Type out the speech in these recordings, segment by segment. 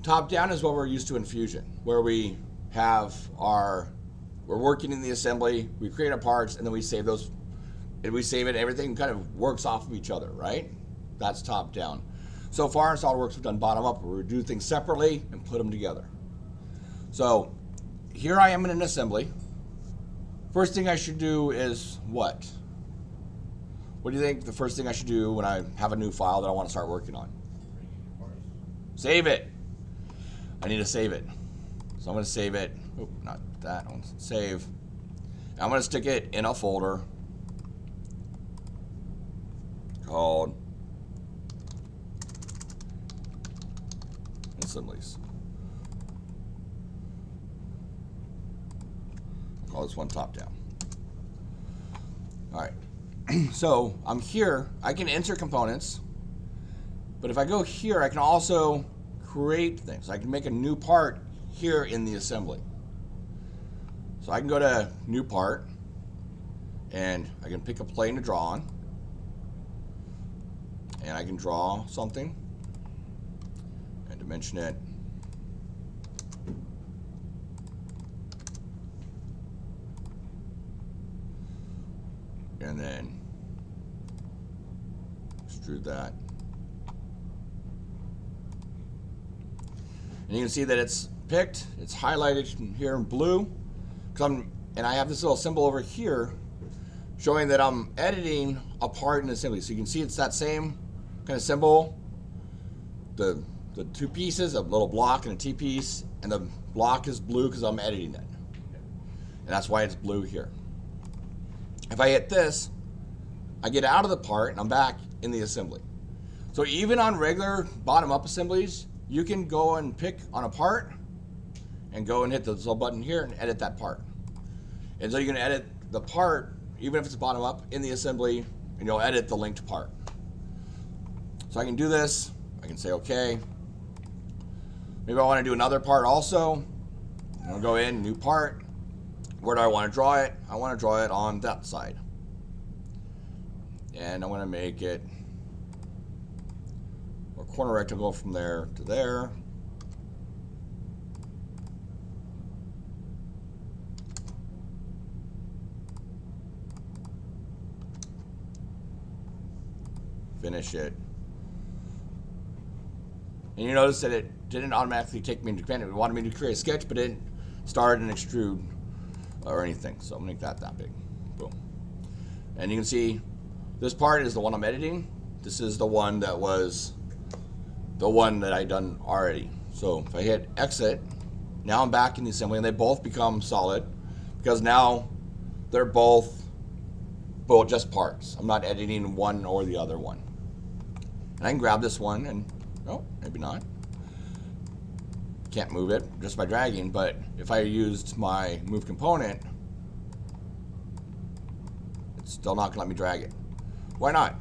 Top down is what we're used to in Fusion, where we're working in the assembly, we create our parts, and then we save those, and we save it, everything kind of works off of each other, right? That's top down. So far in SolidWorks, we've done bottom up, where we do things separately and put them together. So here I am in an assembly. First thing I should do is what? What do you think the first thing I should do when I have a new file that I want to start working on? Save it. I need to save it. So I'm going to save it. Oh, not that. I want to save. I'm going to stick it in a folder called assemblies. I'll call this one top down. All right. So I'm here. I can insert components, but if I go here, I can also create things. I can make a new part here in the assembly. So I can go to new part, and I can pick a plane to draw on, and I can draw something and dimension it. And then extrude that. And you can see that it's picked, it's highlighted here in blue. And I have this little symbol over here showing that I'm editing a part in assembly. So you can see it's that same kind of symbol. The two pieces, a little block and a T-piece, and the block is blue because I'm editing it. And that's why it's blue here. If I hit this, I get out of the part and I'm back in the assembly. So even on regular bottom-up assemblies, you can go and pick on a part and go and hit the little button here and edit that part. And so you can edit the part, even if it's bottom-up, in the assembly, and you'll edit the linked part. So I can do this. I can say OK. Maybe I want to do another part also. I'll go in, new part. Where do I want to draw it? I want to draw it on that side. And I'm going to make it a corner rectangle from there to there. Finish it. And you notice that it didn't automatically take me into Japan. It wanted me to create a sketch, but it didn't start and extrude or anything. So I'm gonna make that big. Boom. And you can see this part is the one I'm editing. This is the one that was the one that I done already. So if I hit exit, now I'm back in the assembly and they both become solid because now they're both just parts. I'm not editing one or the other one. And I can grab this one and, oh, maybe not. Can't move it just by dragging, but if I used my move component, it's still not gonna let me drag it. Why not?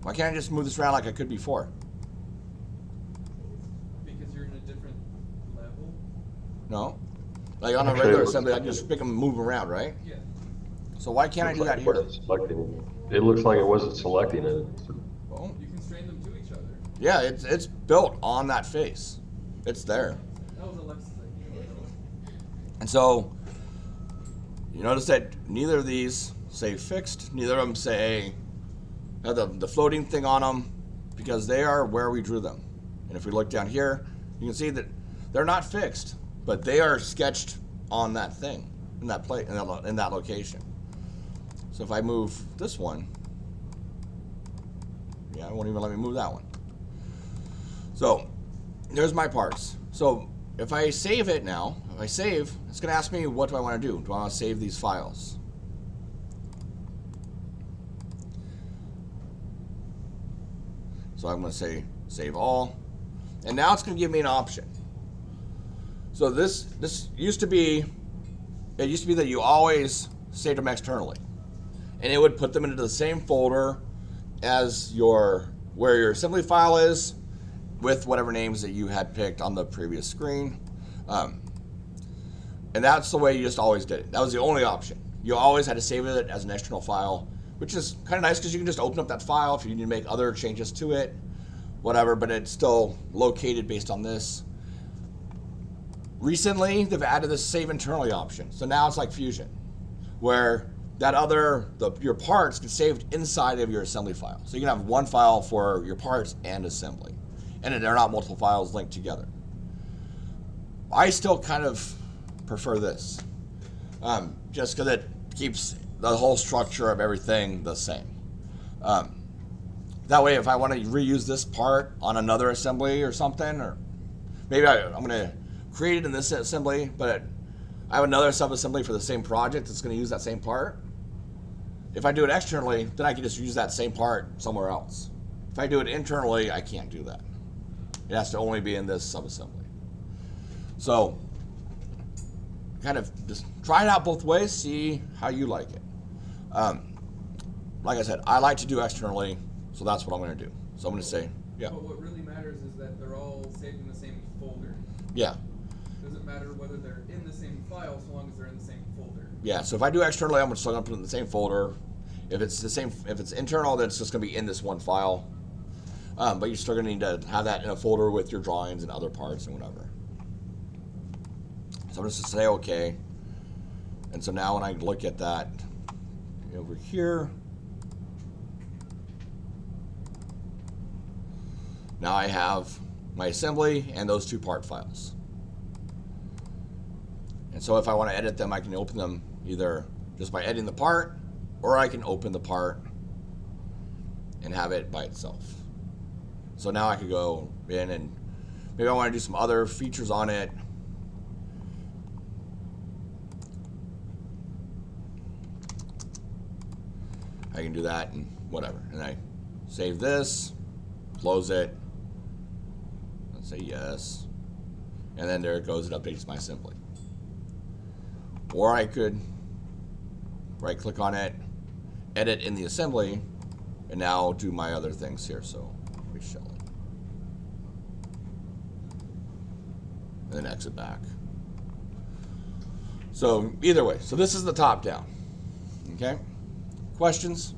Why can't I just move this around like I could before? Because you're in a different level? No. Like on a regular assembly, I can just pick them and move them around, right? Yeah. So why can't I do that here? It looks like it wasn't selecting it. Well, You constrain them to each other. yeah, it's built on that face. It's there. That was Alexa's idea. And so you notice that neither of these say fixed, neither of them say have the floating thing on them because they are where we drew them. And if we look down here, you can see that they're not fixed, but they are sketched on that thing, in that plate, in that location. So if I move this one, yeah, it won't even let me move that one. So there's my parts. So if I save it now, if I save, it's going to ask me what do I want to do. Do I want to save these files? So I'm going to say save all. And now it's going to give me an option. So this used to be, it used to be that you always saved them externally. And it would put them into the same folder as where your assembly file is with whatever names that you had picked on the previous screen. And that's the way you just always did it. That was the only option. You always had to save it as an external file, which is kind of nice because you can just open up that file if you need to make other changes to it, whatever, but it's still located based on this. Recently, they've added this save internally option. So now it's like Fusion, where your parts get saved inside of your assembly file. So you can have one file for your parts and assembly, and they're not multiple files linked together. I still kind of prefer this, just because it keeps the whole structure of everything the same. That way, if I want to reuse this part on another assembly or something, or maybe I'm going to create it in this assembly, but I have another sub-assembly for the same project that's going to use that same part. If I do it externally, then I can just use that same part somewhere else. If I do it internally, I can't do that. It has to only be in this sub-assembly. So, kind of just try it out both ways, see how you like it. Like I said, I like to do externally, so that's what I'm going to do. So I'm going to say, yeah. But what really matters is that they're all saved in the same folder. Yeah. Doesn't matter whether they're in the same file, so long as they're in the same folder. Yeah, so if I do externally, I'm still going to put it in the same folder. If it's internal, then it's just going to be in this one file. But you're still going to need to have that in a folder with your drawings and other parts and whatever. So I'm just going to say okay. And so now when I look at that over here, now I have my assembly and those two part files. And so if I want to edit them, I can open them either just by editing the part, or I can open the part and have it by itself. So now I could go in and maybe I want to do some other features on it. I can do that and whatever. And I save this, close it, let's say yes, and then there it goes, it updates my assembly. Or I could right click on it, edit in the assembly, and now do my other things here. So reshell it. And then exit back. So either way, so this is the top down. Okay? Questions?